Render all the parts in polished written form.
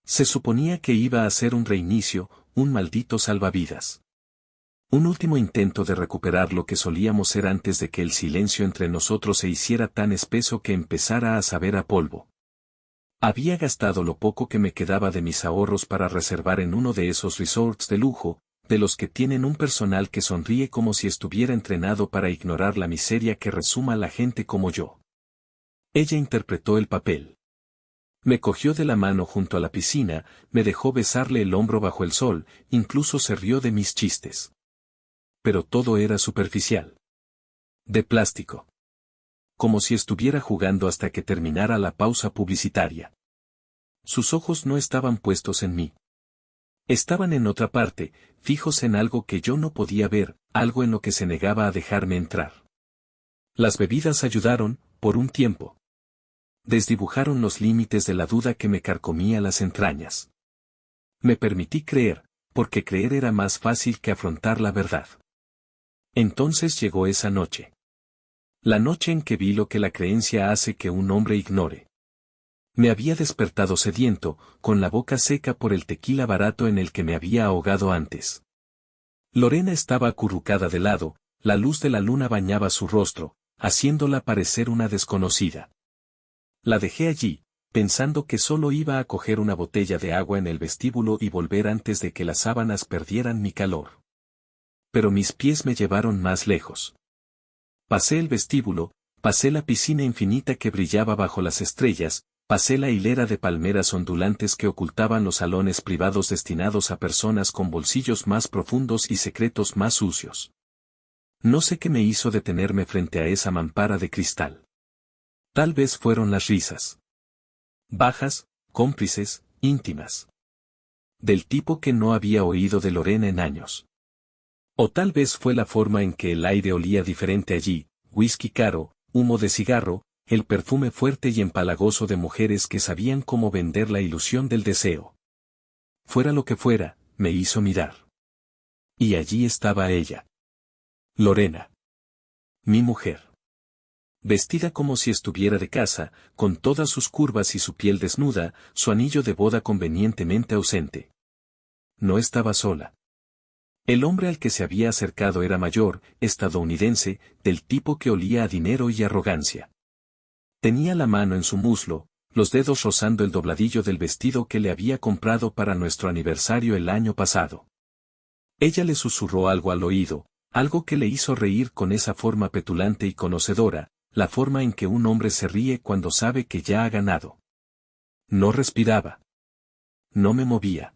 Se suponía que iba a ser un reinicio, un maldito salvavidas. Un último intento de recuperar lo que solíamos ser antes de que el silencio entre nosotros se hiciera tan espeso que empezara a saber a polvo. Había gastado lo poco que me quedaba de mis ahorros para reservar en uno de esos resorts de lujo, de los que tienen un personal que sonríe como si estuviera entrenado para ignorar la miseria que resuma la gente como yo. Ella interpretó el papel. Me cogió de la mano junto a la piscina, me dejó besarle el hombro bajo el sol, incluso se rió de mis chistes. Pero todo era superficial. De plástico. Como si estuviera jugando hasta que terminara la pausa publicitaria. Sus ojos no estaban puestos en mí. Estaban en otra parte, fijos en algo que yo no podía ver, algo en lo que se negaba a dejarme entrar. Las bebidas ayudaron, por un tiempo. Desdibujaron los límites de la duda que me carcomía las entrañas. Me permití creer, porque creer era más fácil que afrontar la verdad. Entonces llegó esa noche. La noche en que vi lo que la creencia hace que un hombre ignore. Me había despertado sediento, con la boca seca por el tequila barato en el que me había ahogado antes. Lorena estaba acurrucada de lado, la luz de la luna bañaba su rostro, haciéndola parecer una desconocida. La dejé allí, pensando que solo iba a coger una botella de agua en el vestíbulo y volver antes de que las sábanas perdieran mi calor. Pero mis pies me llevaron más lejos. Pasé el vestíbulo, pasé la piscina infinita que brillaba bajo las estrellas, pasé la hilera de palmeras ondulantes que ocultaban los salones privados destinados a personas con bolsillos más profundos y secretos más sucios. No sé qué me hizo detenerme frente a esa mampara de cristal. Tal vez fueron las risas. Bajas, cómplices, íntimas. Del tipo que no había oído de Lorena en años. O tal vez fue la forma en que el aire olía diferente allí, whisky caro, humo de cigarro, el perfume fuerte y empalagoso de mujeres que sabían cómo vender la ilusión del deseo. Fuera lo que fuera, me hizo mirar. Y allí estaba ella. Lorena. Mi mujer. Vestida como si estuviera de casa, con todas sus curvas y su piel desnuda, su anillo de boda convenientemente ausente. No estaba sola. El hombre al que se había acercado era mayor, estadounidense, del tipo que olía a dinero y arrogancia. Tenía la mano en su muslo, los dedos rozando el dobladillo del vestido que le había comprado para nuestro aniversario el año pasado. Ella le susurró algo al oído, algo que le hizo reír con esa forma petulante y conocedora, la forma en que un hombre se ríe cuando sabe que ya ha ganado. No respiraba. No me movía.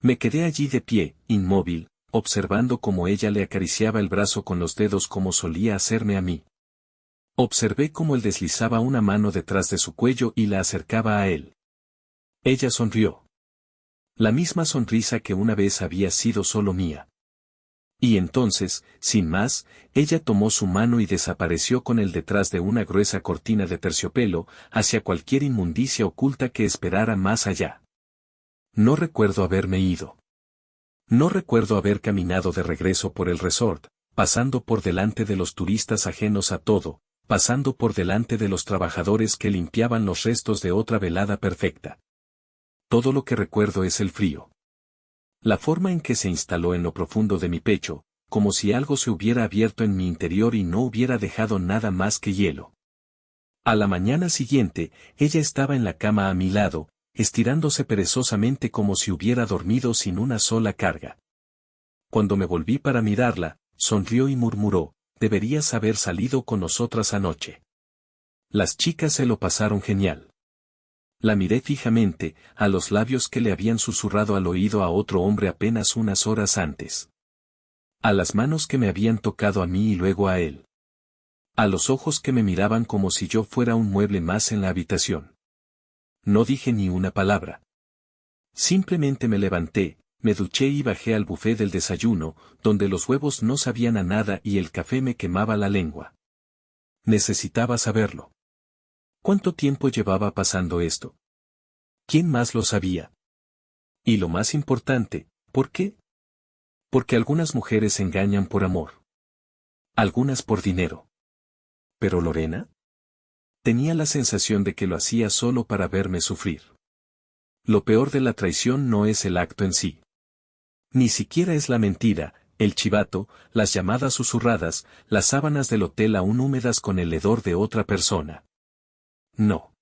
Me quedé allí de pie, inmóvil, observando cómo ella le acariciaba el brazo con los dedos como solía hacerme a mí. Observé cómo él deslizaba una mano detrás de su cuello y la acercaba a él. Ella sonrió. La misma sonrisa que una vez había sido solo mía. Y entonces, sin más, ella tomó su mano y desapareció con él detrás de una gruesa cortina de terciopelo, hacia cualquier inmundicia oculta que esperara más allá. No recuerdo haberme ido. No recuerdo haber caminado de regreso por el resort, pasando por delante de los turistas ajenos a todo, pasando por delante de los trabajadores que limpiaban los restos de otra velada perfecta. Todo lo que recuerdo es el frío. La forma en que se instaló en lo profundo de mi pecho, como si algo se hubiera abierto en mi interior y no hubiera dejado nada más que hielo. A la mañana siguiente, ella estaba en la cama a mi lado, estirándose perezosamente como si hubiera dormido sin una sola carga. Cuando me volví para mirarla, sonrió y murmuró, «Deberías haber salido con nosotras anoche». Las chicas se lo pasaron genial. La miré fijamente, a los labios que le habían susurrado al oído a otro hombre apenas unas horas antes. A las manos que me habían tocado a mí y luego a él. A los ojos que me miraban como si yo fuera un mueble más en la habitación. No dije ni una palabra. Simplemente me levanté, me duché y bajé al buffet del desayuno, donde los huevos no sabían a nada y el café me quemaba la lengua. Necesitaba saberlo. ¿Cuánto tiempo llevaba pasando esto? ¿Quién más lo sabía? Y lo más importante, ¿por qué? Porque algunas mujeres engañan por amor. Algunas por dinero. ¿Pero Lorena? Tenía la sensación de que lo hacía solo para verme sufrir. Lo peor de la traición no es el acto en sí. Ni siquiera es la mentira, el chivato, las llamadas susurradas, las sábanas del hotel aún húmedas con el hedor de otra persona. No.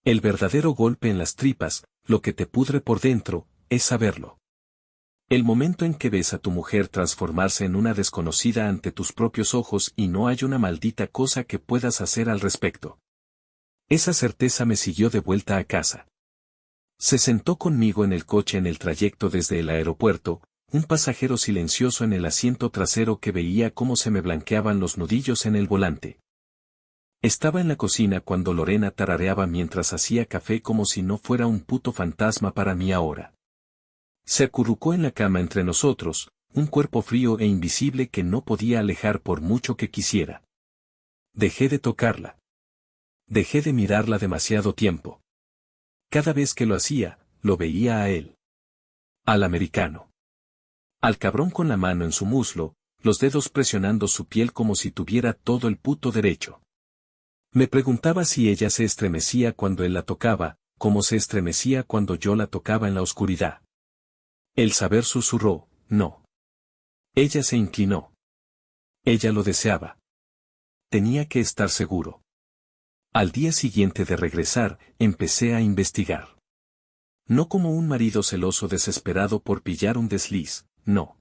El verdadero golpe en las tripas, lo que te pudre por dentro, es saberlo. El momento en que ves a tu mujer transformarse en una desconocida ante tus propios ojos y no hay una maldita cosa que puedas hacer al respecto. Esa certeza me siguió de vuelta a casa. Se sentó conmigo en el coche en el trayecto desde el aeropuerto, un pasajero silencioso en el asiento trasero que veía cómo se me blanqueaban los nudillos en el volante. Estaba en la cocina cuando Lorena tarareaba mientras hacía café como si no fuera un puto fantasma para mí ahora. Se acurrucó en la cama entre nosotros, un cuerpo frío e invisible que no podía alejar por mucho que quisiera. Dejé de tocarla. Dejé de mirarla demasiado tiempo. Cada vez que lo hacía, lo veía a él. Al americano. Al cabrón con la mano en su muslo, los dedos presionando su piel como si tuviera todo el puto derecho. Me preguntaba si ella se estremecía cuando él la tocaba, como se estremecía cuando yo la tocaba en la oscuridad. El saber susurró, no. Ella se inclinó. Ella lo deseaba. Tenía que estar seguro. Al día siguiente de regresar, empecé a investigar. No como un marido celoso desesperado por pillar un desliz, no.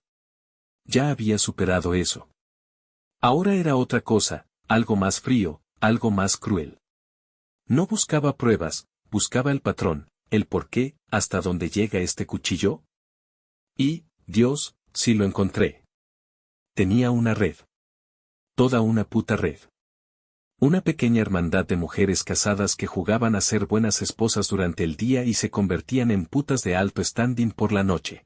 Ya había superado eso. Ahora era otra cosa, algo más frío, algo más cruel. No buscaba pruebas, buscaba el patrón, el por qué, hasta dónde llega este cuchillo. Y, Dios, sí lo encontré. Tenía una red. Toda una puta red. Una pequeña hermandad de mujeres casadas que jugaban a ser buenas esposas durante el día y se convertían en putas de alto standing por la noche.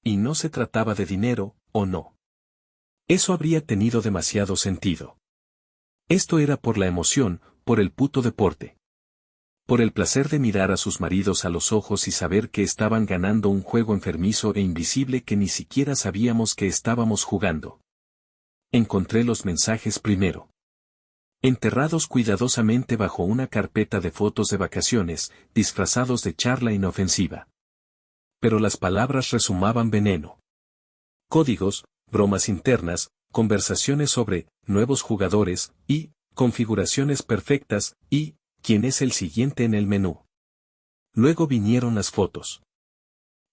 Y no se trataba de dinero, ¿o no? Eso habría tenido demasiado sentido. Esto era por la emoción, por el puto deporte. Por el placer de mirar a sus maridos a los ojos y saber que estaban ganando un juego enfermizo e invisible que ni siquiera sabíamos que estábamos jugando. Encontré los mensajes primero. Enterrados cuidadosamente bajo una carpeta de fotos de vacaciones, disfrazados de charla inofensiva. Pero las palabras resumaban veneno. Códigos, bromas internas, conversaciones sobre nuevos jugadores y configuraciones perfectas y quién es el siguiente en el menú. Luego vinieron las fotos.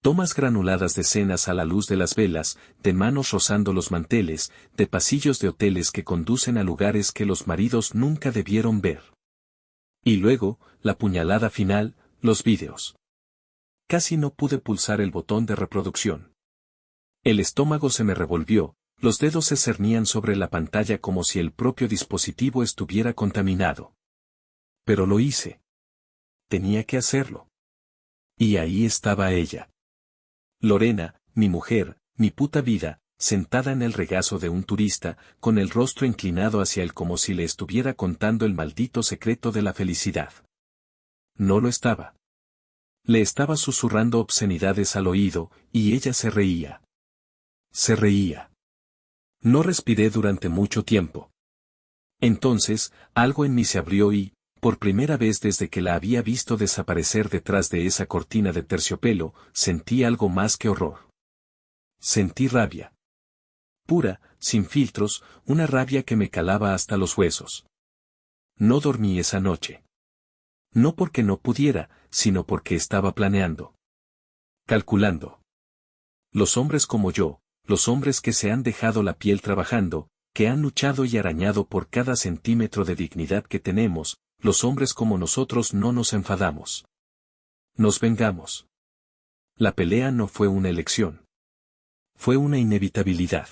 Tomas granuladas de escenas a la luz de las velas, de manos rozando los manteles, de pasillos de hoteles que conducen a lugares que los maridos nunca debieron ver. Y luego, la puñalada final, los vídeos. Casi no pude pulsar el botón de reproducción. El estómago se me revolvió, los dedos se cernían sobre la pantalla como si el propio dispositivo estuviera contaminado. Pero lo hice. Tenía que hacerlo. Y ahí estaba ella. Lorena, mi mujer, mi puta vida, sentada en el regazo de un turista, con el rostro inclinado hacia él como si le estuviera contando el maldito secreto de la felicidad. No lo estaba. Le estaba susurrando obscenidades al oído, y ella se reía. Se reía. No respiré durante mucho tiempo. Entonces, algo en mí se abrió y, por primera vez desde que la había visto desaparecer detrás de esa cortina de terciopelo, sentí algo más que horror. Sentí rabia. Pura, sin filtros, una rabia que me calaba hasta los huesos. No dormí esa noche. No porque no pudiera, sino porque estaba planeando. Calculando. Los hombres como yo, los hombres que se han dejado la piel trabajando, que han luchado y arañado por cada centímetro de dignidad que tenemos, los hombres como nosotros no nos enfadamos. Nos vengamos. La pelea no fue una elección. Fue una inevitabilidad.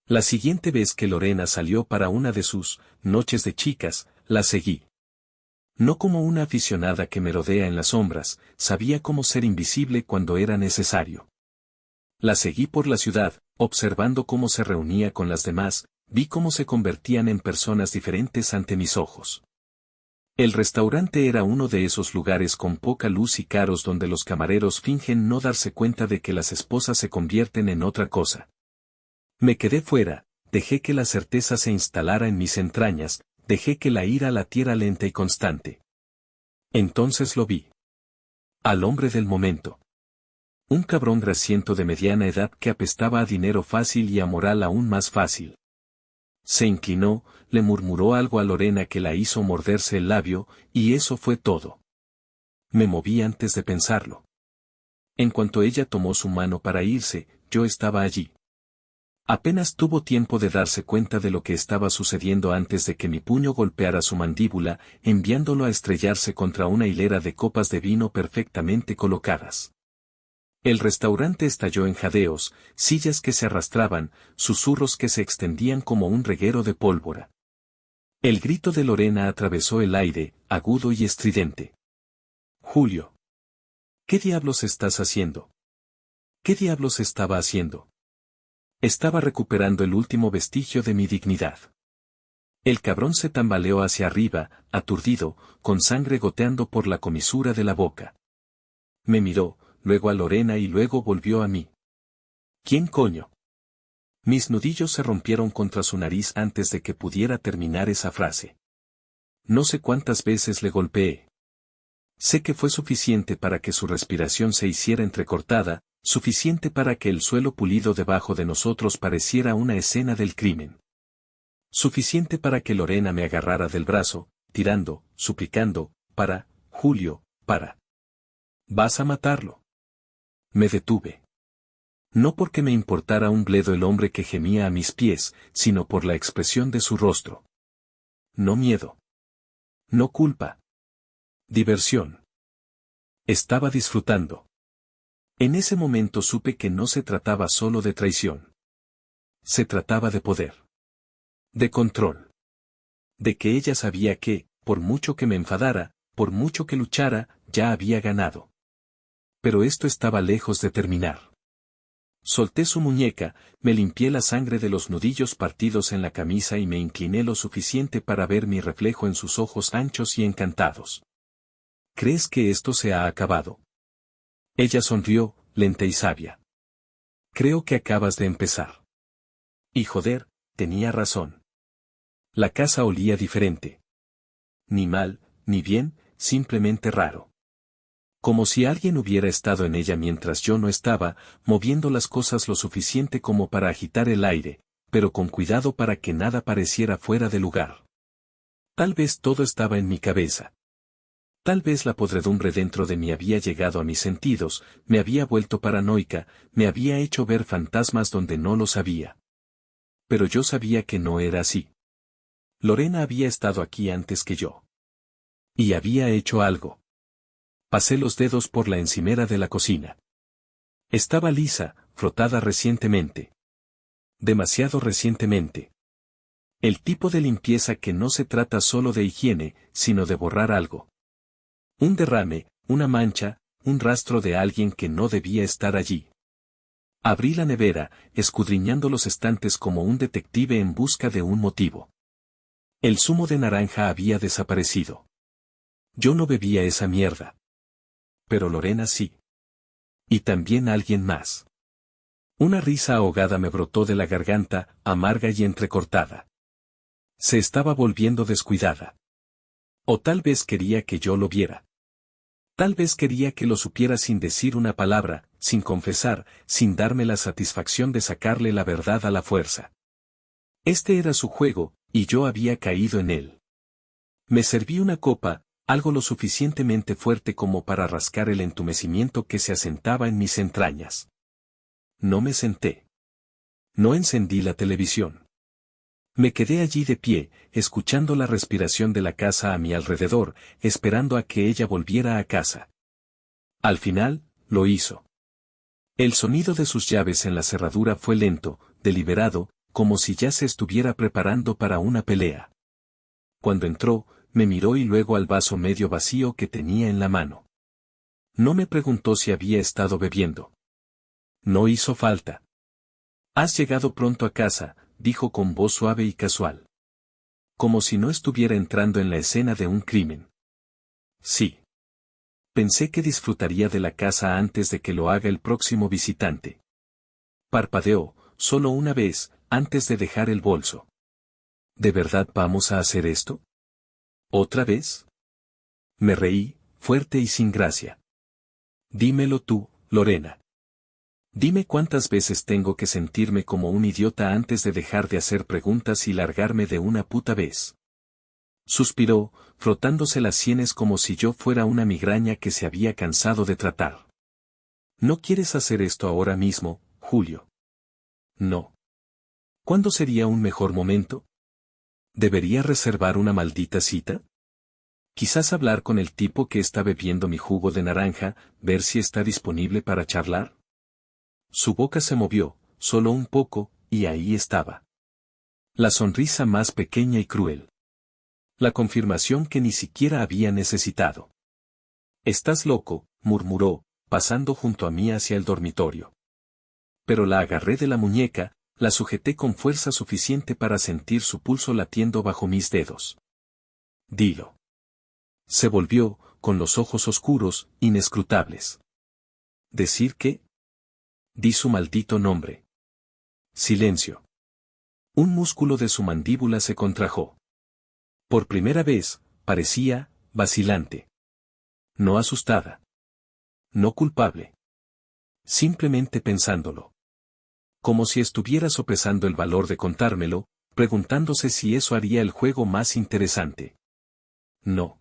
La siguiente vez que Lorena salió para una de sus noches de chicas, la seguí. No como una aficionada que merodea en las sombras, sabía cómo ser invisible cuando era necesario. La seguí por la ciudad, observando cómo se reunía con las demás, vi cómo se convertían en personas diferentes ante mis ojos. El restaurante era uno de esos lugares con poca luz y caros donde los camareros fingen no darse cuenta de que las esposas se convierten en otra cosa. Me quedé fuera, dejé que la certeza se instalara en mis entrañas, dejé que la ira latiera lenta y constante. Entonces lo vi. Al hombre del momento. Un cabrón grasiento de mediana edad que apestaba a dinero fácil y a moral aún más fácil. Se inclinó, le murmuró algo a Lorena que la hizo morderse el labio, y eso fue todo. Me moví antes de pensarlo. En cuanto ella tomó su mano para irse, yo estaba allí. Apenas tuvo tiempo de darse cuenta de lo que estaba sucediendo antes de que mi puño golpeara su mandíbula, enviándolo a estrellarse contra una hilera de copas de vino perfectamente colocadas. El restaurante estalló en jadeos, sillas que se arrastraban, susurros que se extendían como un reguero de pólvora. El grito de Lorena atravesó el aire, agudo y estridente. Julio. ¿Qué diablos estás haciendo? ¿Qué diablos estaba haciendo? Estaba recuperando el último vestigio de mi dignidad. El cabrón se tambaleó hacia arriba, aturdido, con sangre goteando por la comisura de la boca. Me miró, luego a Lorena y luego volvió a mí. ¿Quién coño? Mis nudillos se rompieron contra su nariz antes de que pudiera terminar esa frase. No sé cuántas veces le golpeé. Sé que fue suficiente para que su respiración se hiciera entrecortada, suficiente para que el suelo pulido debajo de nosotros pareciera una escena del crimen. Suficiente para que Lorena me agarrara del brazo, tirando, suplicando, para, Julio, para. ¿Vas a matarlo? Me detuve. No porque me importara un bledo el hombre que gemía a mis pies, sino por la expresión de su rostro. No miedo. No culpa. Diversión. Estaba disfrutando. En ese momento supe que no se trataba solo de traición. Se trataba de poder. De control. De que ella sabía que, por mucho que me enfadara, por mucho que luchara, ya había ganado. Pero esto estaba lejos de terminar. Solté su muñeca, me limpié la sangre de los nudillos partidos en la camisa y me incliné lo suficiente para ver mi reflejo en sus ojos anchos y encantados. ¿Crees que esto se ha acabado? Ella sonrió, lenta y sabia. Creo que acabas de empezar. Y joder, tenía razón. La casa olía diferente. Ni mal, ni bien, simplemente raro. Como si alguien hubiera estado en ella mientras yo no estaba, moviendo las cosas lo suficiente como para agitar el aire, pero con cuidado para que nada pareciera fuera de lugar. Tal vez todo estaba en mi cabeza. Tal vez la podredumbre dentro de mí había llegado a mis sentidos, me había vuelto paranoica, me había hecho ver fantasmas donde no los había. Pero yo sabía que no era así. Lorena había estado aquí antes que yo. Y había hecho algo. Pasé los dedos por la encimera de la cocina. Estaba lisa, frotada recientemente. Demasiado recientemente. El tipo de limpieza que no se trata solo de higiene, sino de borrar algo. Un derrame, una mancha, un rastro de alguien que no debía estar allí. Abrí la nevera, escudriñando los estantes como un detective en busca de un motivo. El zumo de naranja había desaparecido. Yo no bebía esa mierda. Pero Lorena sí. Y también alguien más. Una risa ahogada me brotó de la garganta, amarga y entrecortada. Se estaba volviendo descuidada. O tal vez quería que yo lo viera. Tal vez quería que lo supiera sin decir una palabra, sin confesar, sin darme la satisfacción de sacarle la verdad a la fuerza. Este era su juego, y yo había caído en él. Me serví una copa, algo lo suficientemente fuerte como para rascar el entumecimiento que se asentaba en mis entrañas. No me senté. No encendí la televisión. Me quedé allí de pie, escuchando la respiración de la casa a mi alrededor, esperando a que ella volviera a casa. Al final, lo hizo. El sonido de sus llaves en la cerradura fue lento, deliberado, como si ya se estuviera preparando para una pelea. Cuando entró, me miró y luego al vaso medio vacío que tenía en la mano. No me preguntó si había estado bebiendo. No hizo falta. Has llegado pronto a casa, dijo con voz suave y casual. Como si no estuviera entrando en la escena de un crimen. Sí. Pensé que disfrutaría de la casa antes de que lo haga el próximo visitante. Parpadeó, solo una vez, antes de dejar el bolso. ¿De verdad vamos a hacer esto? ¿Otra vez? Me reí, fuerte y sin gracia. Dímelo tú, Lorena. Dime cuántas veces tengo que sentirme como un idiota antes de dejar de hacer preguntas y largarme de una puta vez. Suspiró, frotándose las sienes como si yo fuera una migraña que se había cansado de tratar. ¿No quieres hacer esto ahora mismo, Julio? No. ¿Cuándo sería un mejor momento? ¿Debería reservar una maldita cita? Quizás hablar con el tipo que está bebiendo mi jugo de naranja, ver si está disponible para charlar. Su boca se movió, solo un poco, y ahí estaba. La sonrisa más pequeña y cruel. La confirmación que ni siquiera había necesitado. «Estás loco», murmuró, pasando junto a mí hacia el dormitorio. Pero la agarré de la muñeca, la sujeté con fuerza suficiente para sentir su pulso latiendo bajo mis dedos. «Dilo». Se volvió, con los ojos oscuros, inescrutables. «¿Decir qué?» Di su maldito nombre. Silencio. Un músculo de su mandíbula se contrajo. Por primera vez, parecía, vacilante. No asustada. No culpable. Simplemente pensándolo. Como si estuviera sopesando el valor de contármelo, preguntándose si eso haría el juego más interesante. No.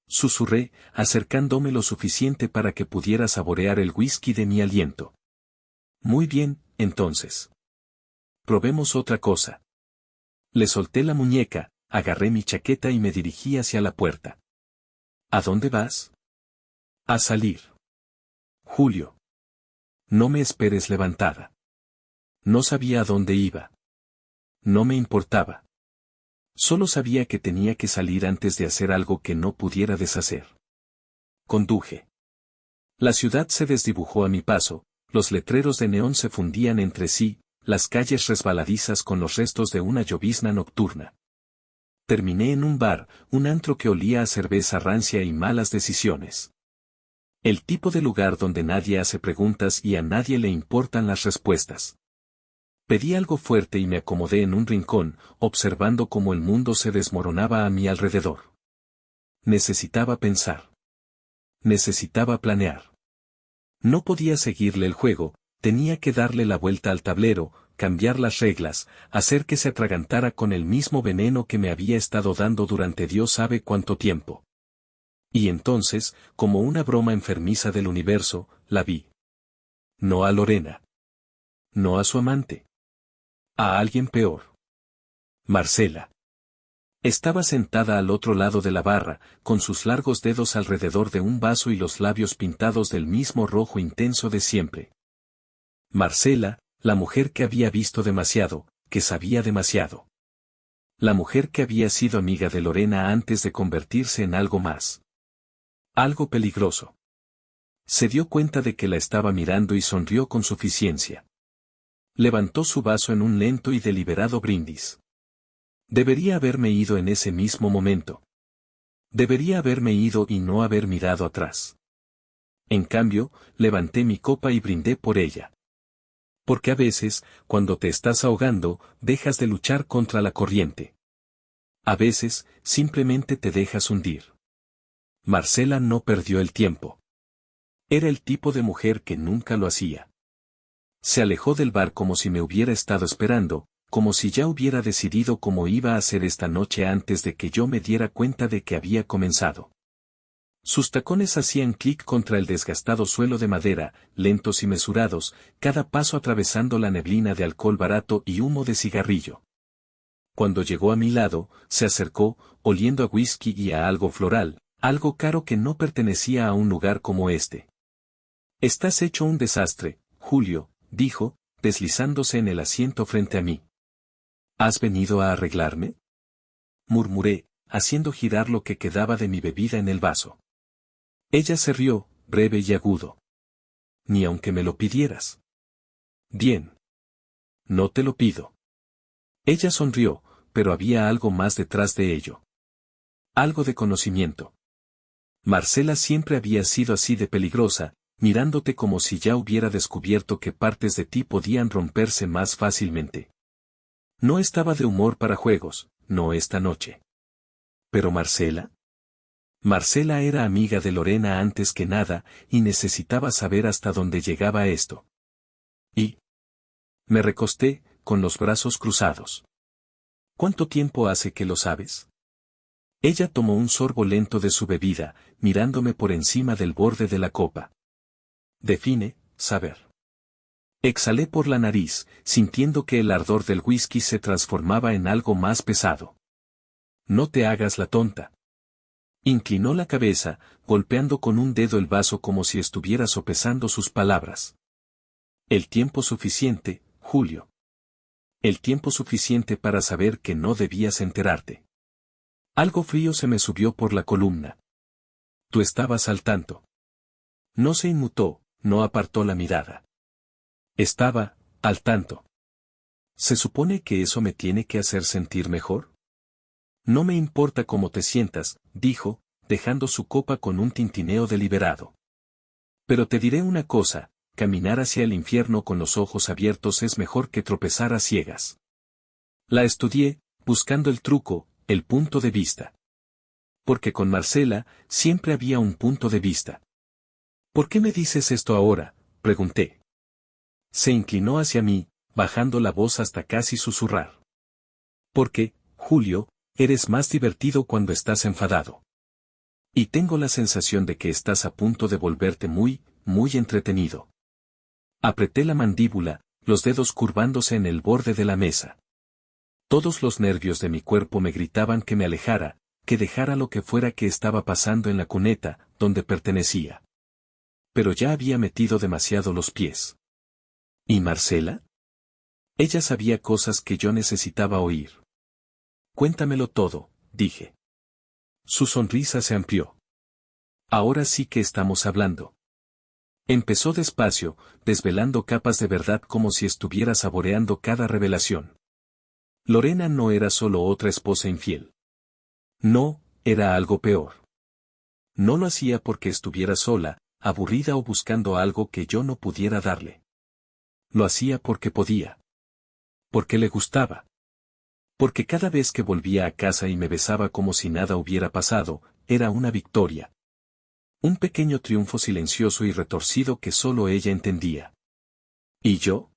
Susurré, acercándome lo suficiente para que pudiera saborear el whisky de mi aliento. Muy bien, entonces. Probemos otra cosa. Le solté la muñeca, agarré mi chaqueta y me dirigí hacia la puerta. ¿A dónde vas? A salir. Julio. No me esperes levantada. No sabía a dónde iba. No me importaba. Solo sabía que tenía que salir antes de hacer algo que no pudiera deshacer. Conduje. La ciudad se desdibujó a mi paso, los letreros de neón se fundían entre sí, las calles resbaladizas con los restos de una llovizna nocturna. Terminé en un bar, un antro que olía a cerveza rancia y malas decisiones. El tipo de lugar donde nadie hace preguntas y a nadie le importan las respuestas. Pedí algo fuerte y me acomodé en un rincón, observando cómo el mundo se desmoronaba a mi alrededor. Necesitaba pensar. Necesitaba planear. No podía seguirle el juego, tenía que darle la vuelta al tablero, cambiar las reglas, hacer que se atragantara con el mismo veneno que me había estado dando durante Dios sabe cuánto tiempo. Y entonces, como una broma enfermiza del universo, la vi. No a Lorena. No a su amante. A alguien peor. Marcela. Estaba sentada al otro lado de la barra, con sus largos dedos alrededor de un vaso y los labios pintados del mismo rojo intenso de siempre. Marcela, la mujer que había visto demasiado, que sabía demasiado. La mujer que había sido amiga de Lorena antes de convertirse en algo más. Algo peligroso. Se dio cuenta de que la estaba mirando y sonrió con suficiencia. Levantó su vaso en un lento y deliberado brindis. Debería haberme ido en ese mismo momento. Debería haberme ido y no haber mirado atrás. En cambio, levanté mi copa y brindé por ella. Porque a veces, cuando te estás ahogando, dejas de luchar contra la corriente. A veces, simplemente te dejas hundir. Marcela no perdió el tiempo. Era el tipo de mujer que nunca lo hacía. Se alejó del bar como si me hubiera estado esperando, como si ya hubiera decidido cómo iba a hacer esta noche antes de que yo me diera cuenta de que había comenzado. Sus tacones hacían clic contra el desgastado suelo de madera, lentos y mesurados, cada paso atravesando la neblina de alcohol barato y humo de cigarrillo. Cuando llegó a mi lado, se acercó, oliendo a whisky y a algo floral, algo caro que no pertenecía a un lugar como este. «Estás hecho un desastre, Julio», dijo, deslizándose en el asiento frente a mí. «¿Has venido a arreglarme?», murmuré, haciendo girar lo que quedaba de mi bebida en el vaso. Ella se rió, breve y agudo. «Ni aunque me lo pidieras». «Bien. No te lo pido». Ella sonrió, pero había algo más detrás de ello. Algo de conocimiento. Marcela siempre había sido así de peligrosa, mirándote como si ya hubiera descubierto que partes de ti podían romperse más fácilmente. No estaba de humor para juegos, no esta noche. ¿Pero Marcela? Marcela era amiga de Lorena antes que nada, y necesitaba saber hasta dónde llegaba esto. Y me recosté, con los brazos cruzados. ¿Cuánto tiempo hace que lo sabes? Ella tomó un sorbo lento de su bebida, mirándome por encima del borde de la copa. Define, saber. Exhalé por la nariz, sintiendo que el ardor del whisky se transformaba en algo más pesado. No te hagas la tonta. Inclinó la cabeza, golpeando con un dedo el vaso como si estuviera sopesando sus palabras. El tiempo suficiente, Julio. El tiempo suficiente para saber que no debías enterarte. Algo frío se me subió por la columna. Tú estabas al tanto. No se inmutó, no apartó la mirada. Estaba, al tanto. ¿Se supone que eso me tiene que hacer sentir mejor? No me importa cómo te sientas, dijo, dejando su copa con un tintineo deliberado. Pero te diré una cosa, caminar hacia el infierno con los ojos abiertos es mejor que tropezar a ciegas. La estudié, buscando el truco, el punto de vista. Porque con Marcela, siempre había un punto de vista. ¿Por qué me dices esto ahora?, pregunté. Se inclinó hacia mí, bajando la voz hasta casi susurrar. Porque, Julio, eres más divertido cuando estás enfadado. Y tengo la sensación de que estás a punto de volverte muy, muy entretenido. Apreté la mandíbula, los dedos curvándose en el borde de la mesa. Todos los nervios de mi cuerpo me gritaban que me alejara, que dejara lo que fuera que estaba pasando en la cuneta, donde pertenecía. Pero ya había metido demasiado los pies. ¿Y Marcela? Ella sabía cosas que yo necesitaba oír. Cuéntamelo todo, dije. Su sonrisa se amplió. Ahora sí que estamos hablando. Empezó despacio, desvelando capas de verdad como si estuviera saboreando cada revelación. Lorena no era solo otra esposa infiel. No, era algo peor. No lo hacía porque estuviera sola, aburrida o buscando algo que yo no pudiera darle. Lo hacía porque podía. Porque le gustaba. Porque cada vez que volvía a casa y me besaba como si nada hubiera pasado, era una victoria. Un pequeño triunfo silencioso y retorcido que solo ella entendía. ¿Y yo?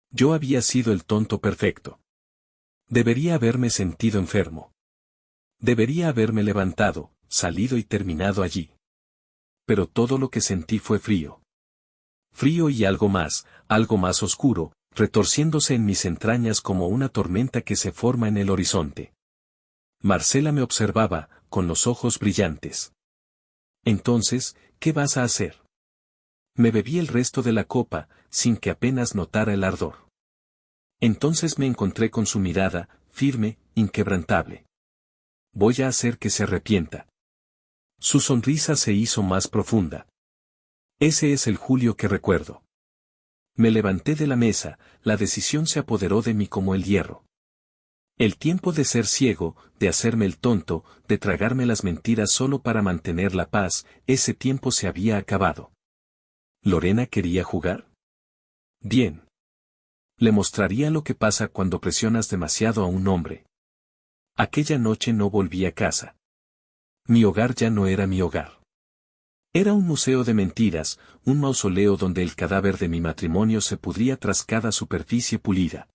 Yo había sido el tonto perfecto. Debería haberme sentido enfermo. Debería haberme levantado, salido y terminado allí. Pero todo lo que sentí fue frío. Frío y algo más oscuro, retorciéndose en mis entrañas como una tormenta que se forma en el horizonte. Marcela me observaba, con los ojos brillantes. Entonces, ¿qué vas a hacer? Me bebí el resto de la copa, sin que apenas notara el ardor. Entonces me encontré con su mirada, firme, inquebrantable. Voy a hacer que se arrepienta. Su sonrisa se hizo más profunda. Ese es el Julio que recuerdo. Me levanté de la mesa, la decisión se apoderó de mí como el hierro. El tiempo de ser ciego, de hacerme el tonto, de tragarme las mentiras solo para mantener la paz, ese tiempo se había acabado. ¿Lorena quería jugar? Bien. Le mostraría lo que pasa cuando presionas demasiado a un hombre. Aquella noche no volví a casa. Mi hogar ya no era mi hogar. Era un museo de mentiras, un mausoleo donde el cadáver de mi matrimonio se pudría tras cada superficie pulida.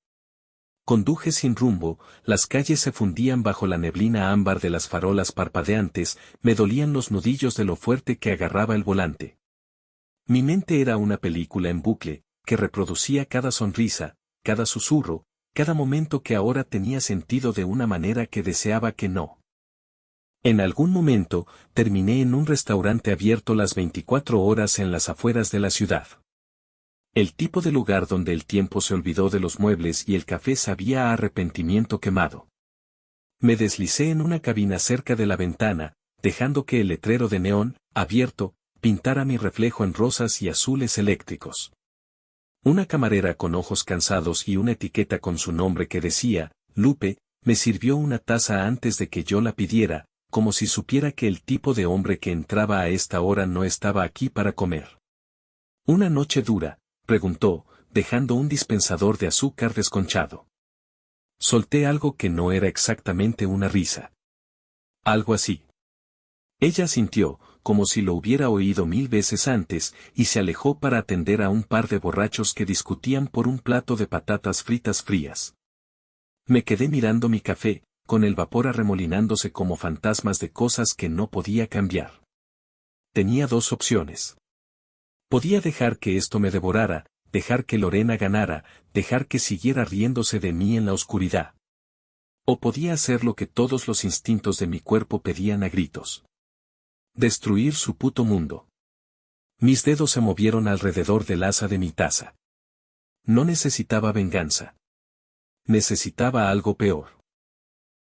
Conduje sin rumbo, las calles se fundían bajo la neblina ámbar de las farolas parpadeantes, me dolían los nudillos de lo fuerte que agarraba el volante. Mi mente era una película en bucle, que reproducía cada sonrisa, cada susurro, cada momento que ahora tenía sentido de una manera que deseaba que no. En algún momento, terminé en un restaurante abierto las 24 horas en las afueras de la ciudad. El tipo de lugar donde el tiempo se olvidó de los muebles y el café sabía a arrepentimiento quemado. Me deslicé en una cabina cerca de la ventana, dejando que el letrero de neón, abierto, pintara mi reflejo en rosas y azules eléctricos. Una camarera con ojos cansados y una etiqueta con su nombre que decía, Lupe, me sirvió una taza antes de que yo la pidiera, como si supiera que el tipo de hombre que entraba a esta hora no estaba aquí para comer. ¿Una noche dura?, preguntó, dejando un dispensador de azúcar desconchado. Solté algo que no era exactamente una risa. Algo así. Ella sintió, como si lo hubiera oído 1000 veces antes, y se alejó para atender a un par de borrachos que discutían por un plato de patatas fritas frías. Me quedé mirando mi café, con el vapor arremolinándose como fantasmas de cosas que no podía cambiar. Tenía dos opciones. Podía dejar que esto me devorara, dejar que Lorena ganara, dejar que siguiera riéndose de mí en la oscuridad. O podía hacer lo que todos los instintos de mi cuerpo pedían a gritos. Destruir su puto mundo. Mis dedos se movieron alrededor del asa de mi taza. No necesitaba venganza. Necesitaba algo peor.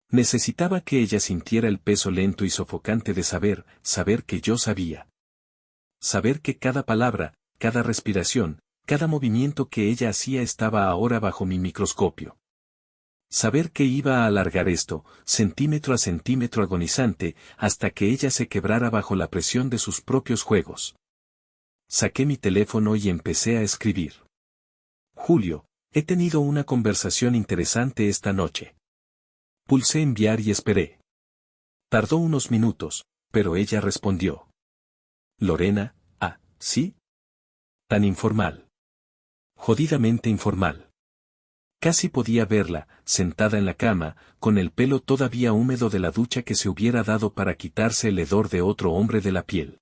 Necesitaba que ella sintiera el peso lento y sofocante de saber que yo sabía. Saber que cada palabra, cada respiración, cada movimiento que ella hacía estaba ahora bajo mi microscopio. Saber que iba a alargar esto, centímetro a centímetro agonizante, hasta que ella se quebrara bajo la presión de sus propios juegos. Saqué mi teléfono y empecé a escribir. Julio, he tenido una conversación interesante esta noche. Pulsé enviar y esperé. Tardó unos minutos, pero ella respondió. Lorena, ¿sí? Tan informal. Jodidamente informal. Casi podía verla, sentada en la cama, con el pelo todavía húmedo de la ducha que se hubiera dado para quitarse el hedor de otro hombre de la piel.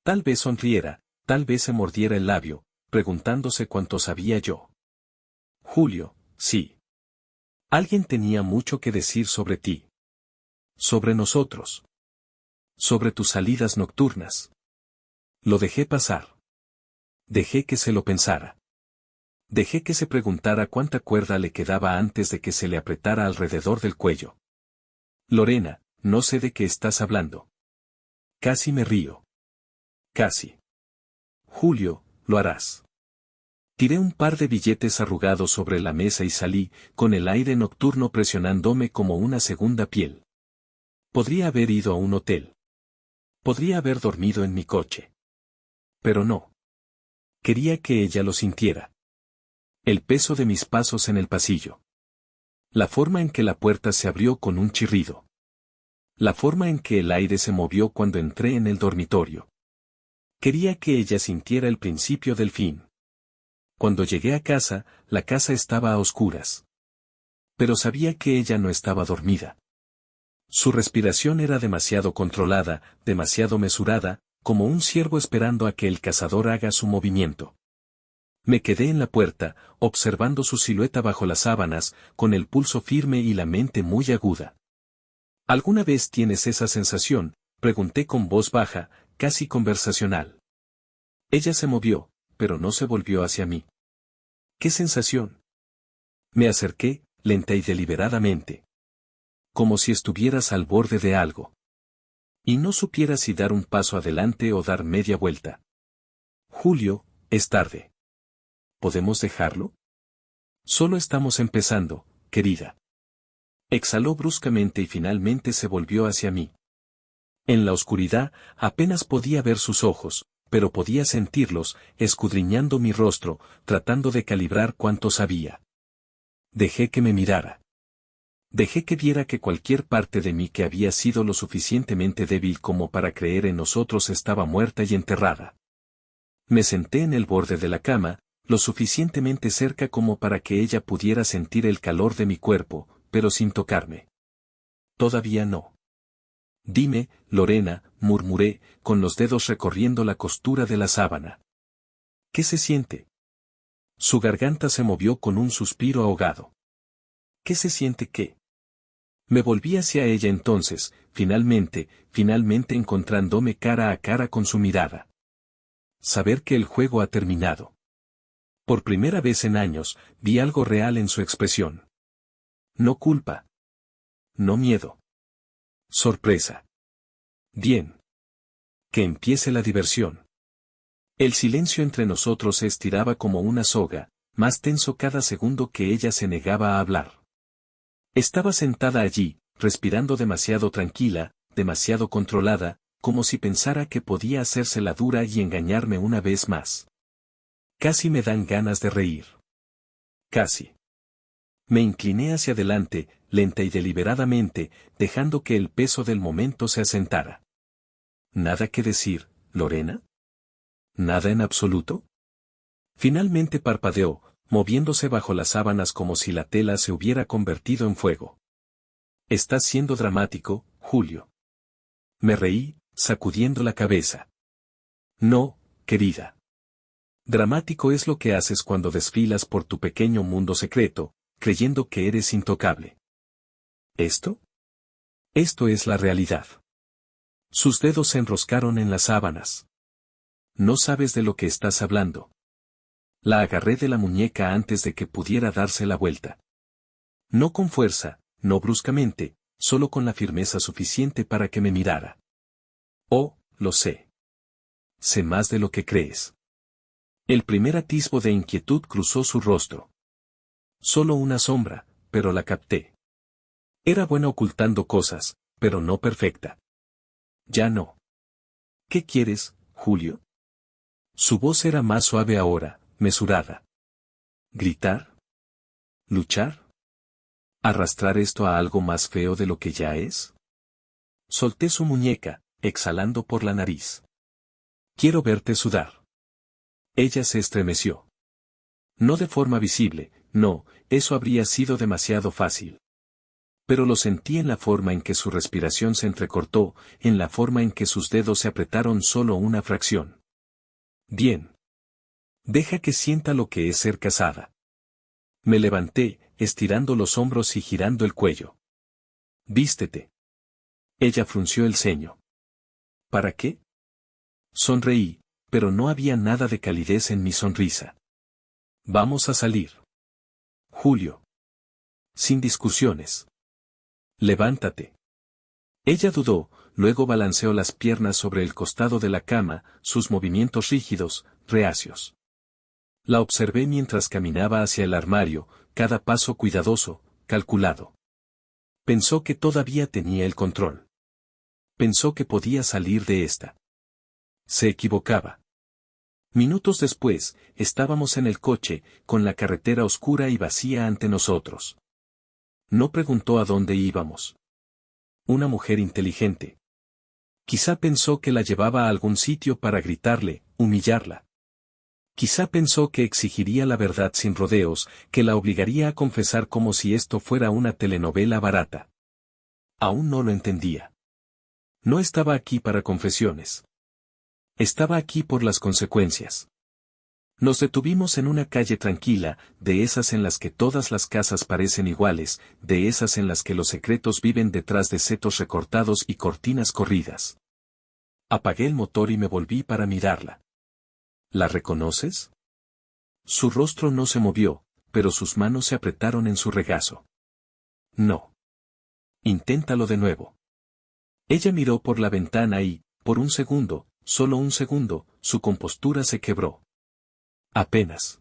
Tal vez sonriera, tal vez se mordiera el labio, preguntándose cuánto sabía yo. Julio, sí. Alguien tenía mucho que decir sobre ti. Sobre nosotros. Sobre tus salidas nocturnas. Lo dejé pasar. Dejé que se lo pensara. Dejé que se preguntara cuánta cuerda le quedaba antes de que se le apretara alrededor del cuello. Lorena, no sé de qué estás hablando. Casi me río. Casi. Julio, lo harás. Tiré un par de billetes arrugados sobre la mesa y salí, con el aire nocturno presionándome como una segunda piel. Podría haber ido a un hotel. Podría haber dormido en mi coche. Pero no. Quería que ella lo sintiera. El peso de mis pasos en el pasillo. La forma en que la puerta se abrió con un chirrido. La forma en que el aire se movió cuando entré en el dormitorio. Quería que ella sintiera el principio del fin. Cuando llegué a casa, la casa estaba a oscuras. Pero sabía que ella no estaba dormida. Su respiración era demasiado controlada, demasiado mesurada, como un ciervo esperando a que el cazador haga su movimiento. Me quedé en la puerta, observando su silueta bajo las sábanas, con el pulso firme y la mente muy aguda. ¿Alguna vez tienes esa sensación?, pregunté con voz baja, casi conversacional. Ella se movió, pero no se volvió hacia mí. ¿Qué sensación? Me acerqué, lenta y deliberadamente. Como si estuvieras al borde de algo. Y no supieras si dar un paso adelante o dar media vuelta. Julio, es tarde. ¿Podemos dejarlo? Solo estamos empezando, querida. Exhaló bruscamente y finalmente se volvió hacia mí. En la oscuridad, apenas podía ver sus ojos, pero podía sentirlos, escudriñando mi rostro, tratando de calibrar cuánto sabía. Dejé que me mirara. Dejé que viera que cualquier parte de mí que había sido lo suficientemente débil como para creer en nosotros estaba muerta y enterrada. Me senté en el borde de la cama, lo suficientemente cerca como para que ella pudiera sentir el calor de mi cuerpo, pero sin tocarme. Todavía no. Dime, Lorena, murmuré, con los dedos recorriendo la costura de la sábana. ¿Qué se siente? Su garganta se movió con un suspiro ahogado. ¿Qué se siente qué? Me volví hacia ella entonces, finalmente encontrándome cara a cara con su mirada. Saber que el juego ha terminado. Por primera vez en años, vi algo real en su expresión. No culpa. No miedo. Sorpresa. Bien. Que empiece la diversión. El silencio entre nosotros se estiraba como una soga, más tenso cada segundo que ella se negaba a hablar. Estaba sentada allí, respirando demasiado tranquila, demasiado controlada, como si pensara que podía hacérsela dura y engañarme una vez más. Casi me dan ganas de reír. Casi. Me incliné hacia adelante, lenta y deliberadamente, dejando que el peso del momento se asentara. ¿Nada que decir, Lorena? ¿Nada en absoluto? Finalmente parpadeó, moviéndose bajo las sábanas como si la tela se hubiera convertido en fuego. Estás siendo dramático, Julio. Me reí, sacudiendo la cabeza. No, querida. Dramático es lo que haces cuando desfilas por tu pequeño mundo secreto, creyendo que eres intocable. ¿Esto? Esto es la realidad. Sus dedos se enroscaron en las sábanas. No sabes de lo que estás hablando. La agarré de la muñeca antes de que pudiera darse la vuelta. No con fuerza, no bruscamente, solo con la firmeza suficiente para que me mirara. Oh, lo sé. Sé más de lo que crees. El primer atisbo de inquietud cruzó su rostro. Solo una sombra, pero la capté. Era buena ocultando cosas, pero no perfecta. Ya no. ¿Qué quieres, Julio? Su voz era más suave ahora, mesurada. ¿Gritar? ¿Luchar? ¿Arrastrar esto a algo más feo de lo que ya es? Solté su muñeca, exhalando por la nariz. Quiero verte sudar. Ella se estremeció. No de forma visible, no, eso habría sido demasiado fácil. Pero lo sentí en la forma en que su respiración se entrecortó, en la forma en que sus dedos se apretaron solo una fracción. Bien. Deja que sienta lo que es ser casada. Me levanté, estirando los hombros y girando el cuello. Vístete. Ella frunció el ceño. ¿Para qué? Sonreí, pero no había nada de calidez en mi sonrisa. Vamos a salir. Julio. Sin discusiones. Levántate. Ella dudó, luego balanceó las piernas sobre el costado de la cama, sus movimientos rígidos, reacios. La observé mientras caminaba hacia el armario, cada paso cuidadoso, calculado. Pensó que todavía tenía el control. Pensó que podía salir de esta. Se equivocaba. Minutos después, estábamos en el coche, con la carretera oscura y vacía ante nosotros. No preguntó a dónde íbamos. Una mujer inteligente. Quizá pensó que la llevaba a algún sitio para gritarle, humillarla. Quizá pensó que exigiría la verdad sin rodeos, que la obligaría a confesar como si esto fuera una telenovela barata. Aún no lo entendía. No estaba aquí para confesiones. Estaba aquí por las consecuencias. Nos detuvimos en una calle tranquila, de esas en las que todas las casas parecen iguales, de esas en las que los secretos viven detrás de setos recortados y cortinas corridas. Apagué el motor y me volví para mirarla. ¿La reconoces? Su rostro no se movió, pero sus manos se apretaron en su regazo. No. Inténtalo de nuevo. Ella miró por la ventana y, por un segundo, solo un segundo, su compostura se quebró. Apenas.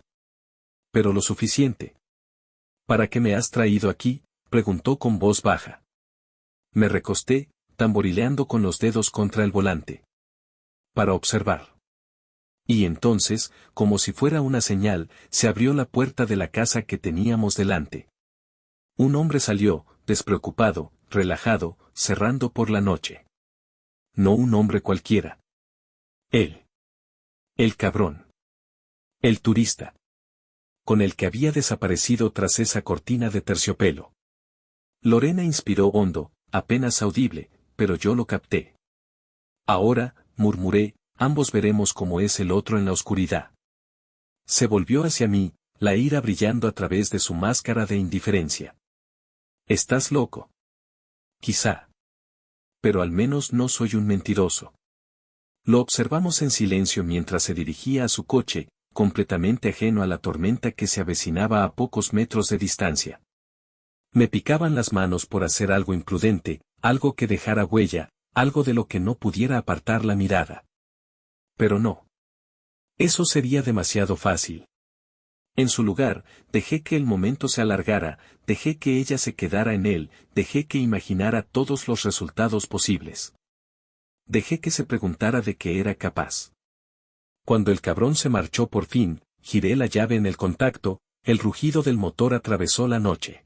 Pero lo suficiente. ¿Para qué me has traído aquí?, preguntó con voz baja. Me recosté, tamborileando con los dedos contra el volante. Para observar. Y entonces, como si fuera una señal, se abrió la puerta de la casa que teníamos delante. Un hombre salió, despreocupado, relajado, cerrando por la noche. No un hombre cualquiera. Él. El cabrón. El turista. Con el que había desaparecido tras esa cortina de terciopelo. Lorena inspiró hondo, apenas audible, pero yo lo capté. Ahora, murmuré, ambos veremos cómo es el otro en la oscuridad. Se volvió hacia mí, la ira brillando a través de su máscara de indiferencia. ¿Estás loco? Quizá. Pero al menos no soy un mentiroso. Lo observamos en silencio mientras se dirigía a su coche, completamente ajeno a la tormenta que se avecinaba a pocos metros de distancia. Me picaban las manos por hacer algo imprudente, algo que dejara huella, algo de lo que no pudiera apartar la mirada. Pero no. Eso sería demasiado fácil. En su lugar, dejé que el momento se alargara, dejé que ella se quedara en él, dejé que imaginara todos los resultados posibles. Dejé que se preguntara de qué era capaz. Cuando el cabrón se marchó por fin, giré la llave en el contacto, el rugido del motor atravesó la noche.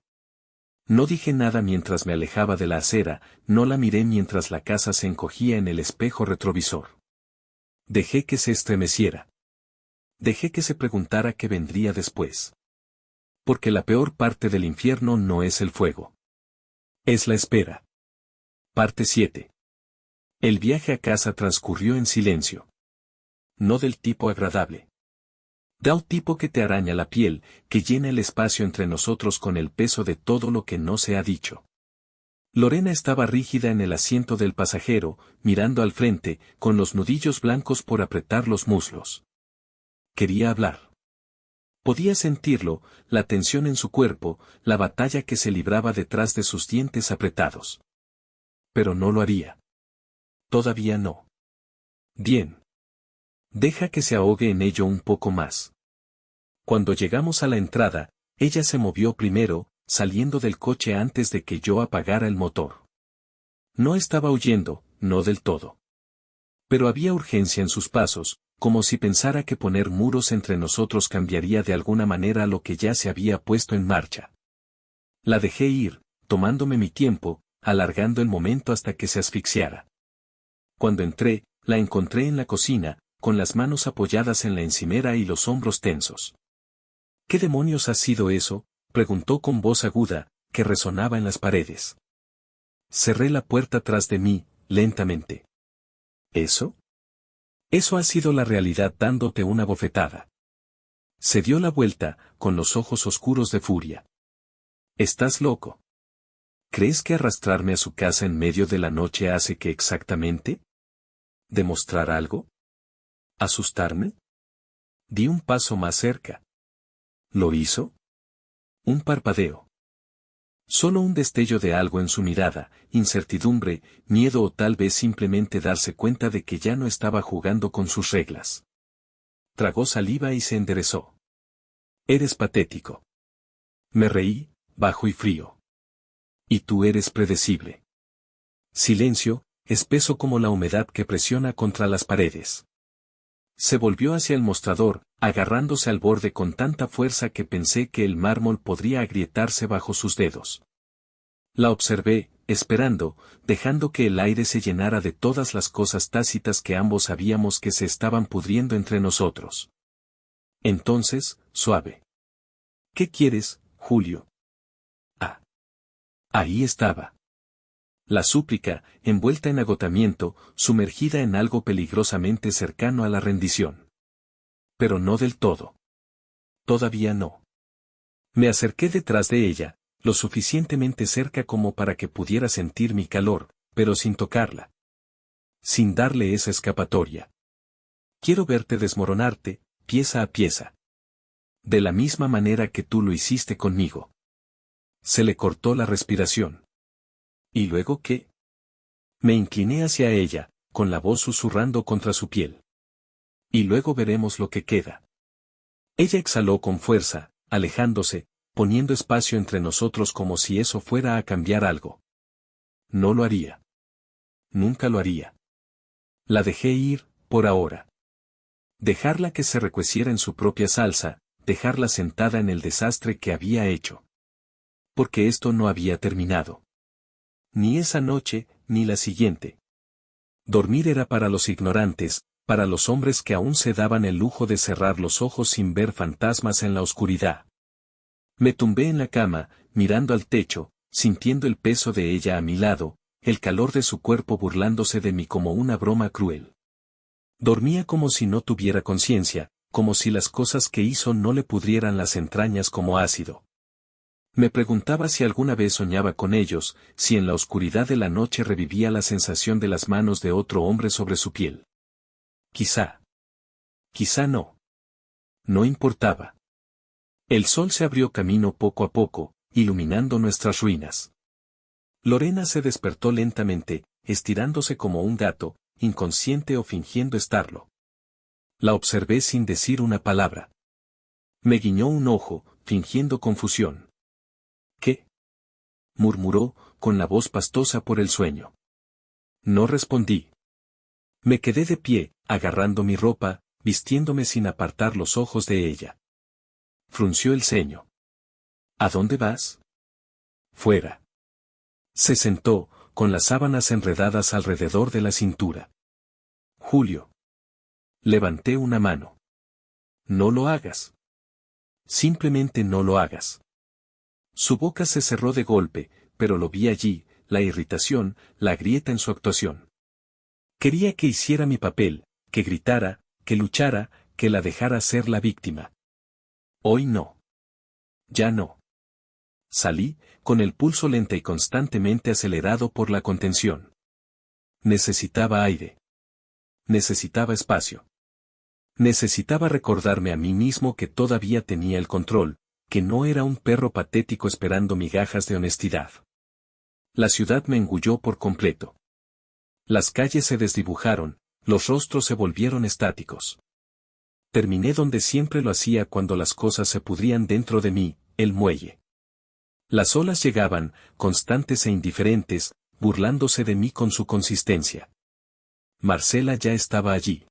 No dije nada mientras me alejaba de la acera, no la miré mientras la casa se encogía en el espejo retrovisor. Dejé que se estremeciera. Dejé que se preguntara qué vendría después. Porque la peor parte del infierno no es el fuego. Es la espera. Parte 7. El viaje a casa transcurrió en silencio. No del tipo agradable. Del tipo que te araña la piel, que llena el espacio entre nosotros con el peso de todo lo que no se ha dicho. Lorena estaba rígida en el asiento del pasajero, mirando al frente, con los nudillos blancos por apretar los muslos. Quería hablar. Podía sentirlo, la tensión en su cuerpo, la batalla que se libraba detrás de sus dientes apretados. Pero no lo haría. Todavía no. Bien. Deja que se ahogue en ello un poco más. Cuando llegamos a la entrada, ella se movió primero, saliendo del coche antes de que yo apagara el motor. No estaba huyendo, no del todo. Pero había urgencia en sus pasos, como si pensara que poner muros entre nosotros cambiaría de alguna manera lo que ya se había puesto en marcha. La dejé ir, tomándome mi tiempo, alargando el momento hasta que se asfixiara. Cuando entré, la encontré en la cocina, con las manos apoyadas en la encimera y los hombros tensos. ¿Qué demonios ha sido eso?, preguntó con voz aguda, que resonaba en las paredes. Cerré la puerta tras de mí, lentamente. ¿Eso? Eso ha sido la realidad dándote una bofetada. Se dio la vuelta, con los ojos oscuros de furia. ¿Estás loco? ¿Crees que arrastrarme a su casa en medio de la noche hace que exactamente? ¿Demostrar algo? ¿Asustarme? Di un paso más cerca. ¿Lo hizo? Un parpadeo. Solo un destello de algo en su mirada, incertidumbre, miedo o tal vez simplemente darse cuenta de que ya no estaba jugando con sus reglas. Tragó saliva y se enderezó. Eres patético. Me reí, bajo y frío. Y tú eres predecible. Silencio, espeso como la humedad que presiona contra las paredes. Se volvió hacia el mostrador, agarrándose al borde con tanta fuerza que pensé que el mármol podría agrietarse bajo sus dedos. La observé, esperando, dejando que el aire se llenara de todas las cosas tácitas que ambos sabíamos que se estaban pudriendo entre nosotros. Entonces, suave. ¿Qué quieres, Julio? Ah. Ahí estaba. La súplica, envuelta en agotamiento, sumergida en algo peligrosamente cercano a la rendición. Pero no del todo. Todavía no. Me acerqué detrás de ella, lo suficientemente cerca como para que pudiera sentir mi calor, pero sin tocarla. Sin darle esa escapatoria. Quiero verte desmoronarte, pieza a pieza. De la misma manera que tú lo hiciste conmigo. Se le cortó la respiración. ¿Y luego qué? Me incliné hacia ella, con la voz susurrando contra su piel. Y luego veremos lo que queda. Ella exhaló con fuerza, alejándose, poniendo espacio entre nosotros como si eso fuera a cambiar algo. No lo haría. Nunca lo haría. La dejé ir, por ahora. Dejarla que se recueciera en su propia salsa, dejarla sentada en el desastre que había hecho. Porque esto no había terminado. Ni esa noche, ni la siguiente. Dormir era para los ignorantes, para los hombres que aún se daban el lujo de cerrar los ojos sin ver fantasmas en la oscuridad. Me tumbé en la cama, mirando al techo, sintiendo el peso de ella a mi lado, el calor de su cuerpo burlándose de mí como una broma cruel. Dormía como si no tuviera conciencia, como si las cosas que hizo no le pudrieran las entrañas como ácido. Me preguntaba si alguna vez soñaba con ellos, si en la oscuridad de la noche revivía la sensación de las manos de otro hombre sobre su piel. Quizá. Quizá no. No importaba. El sol se abrió camino poco a poco, iluminando nuestras ruinas. Lorena se despertó lentamente, estirándose como un gato, inconsciente o fingiendo estarlo. La observé sin decir una palabra. Me guiñó un ojo, fingiendo confusión. ¿Qué? Murmuró, con la voz pastosa por el sueño. No respondí. Me quedé de pie, agarrando mi ropa, vistiéndome sin apartar los ojos de ella. Frunció el ceño. ¿A dónde vas? Fuera. Se sentó, con las sábanas enredadas alrededor de la cintura. Julio. Levanté una mano. No lo hagas. Simplemente no lo hagas. Su boca se cerró de golpe, pero lo vi allí, la irritación, la grieta en su actuación. Quería que hiciera mi papel, que gritara, que luchara, que la dejara ser la víctima. Hoy no. Ya no. Salí, con el pulso lento y constantemente acelerado por la contención. Necesitaba aire. Necesitaba espacio. Necesitaba recordarme a mí mismo que todavía tenía el control, que no era un perro patético esperando migajas de honestidad. La ciudad me engulló por completo. Las calles se desdibujaron, los rostros se volvieron estáticos. Terminé donde siempre lo hacía cuando las cosas se pudrían dentro de mí, el muelle. Las olas llegaban, constantes e indiferentes, burlándose de mí con su consistencia. Marcela ya estaba allí.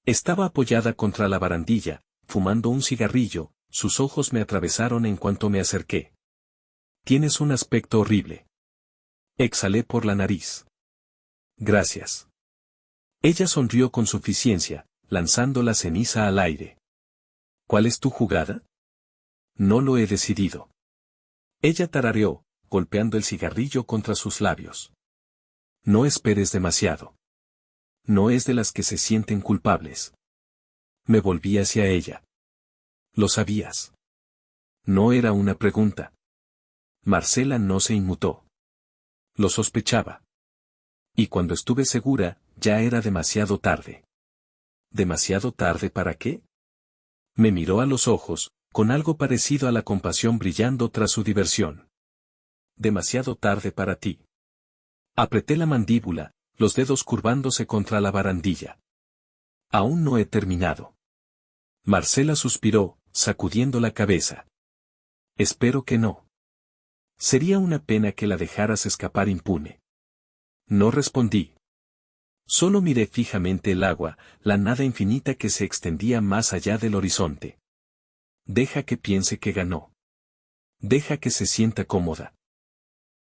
Estaba apoyada contra la barandilla, fumando un cigarrillo, sus ojos me atravesaron en cuanto me acerqué. Tienes un aspecto horrible. Exhalé por la nariz. Gracias. Ella sonrió con suficiencia, lanzando la ceniza al aire. ¿Cuál es tu jugada? No lo he decidido. Ella tarareó, golpeando el cigarrillo contra sus labios. No esperes demasiado. No es de las que se sienten culpables. Me volví hacia ella. ¿Lo sabías? No era una pregunta. Marcela no se inmutó. Lo sospechaba. Y cuando estuve segura, ya era demasiado tarde. ¿Demasiado tarde para qué? Me miró a los ojos, con algo parecido a la compasión brillando tras su diversión. Demasiado tarde para ti. Apreté la mandíbula, los dedos curvándose contra la barandilla. Aún no he terminado. Marcela suspiró, sacudiendo la cabeza. Espero que no. Sería una pena que la dejaras escapar impune. No respondí. Solo miré fijamente el agua, la nada infinita que se extendía más allá del horizonte. Deja que piense que ganó. Deja que se sienta cómoda.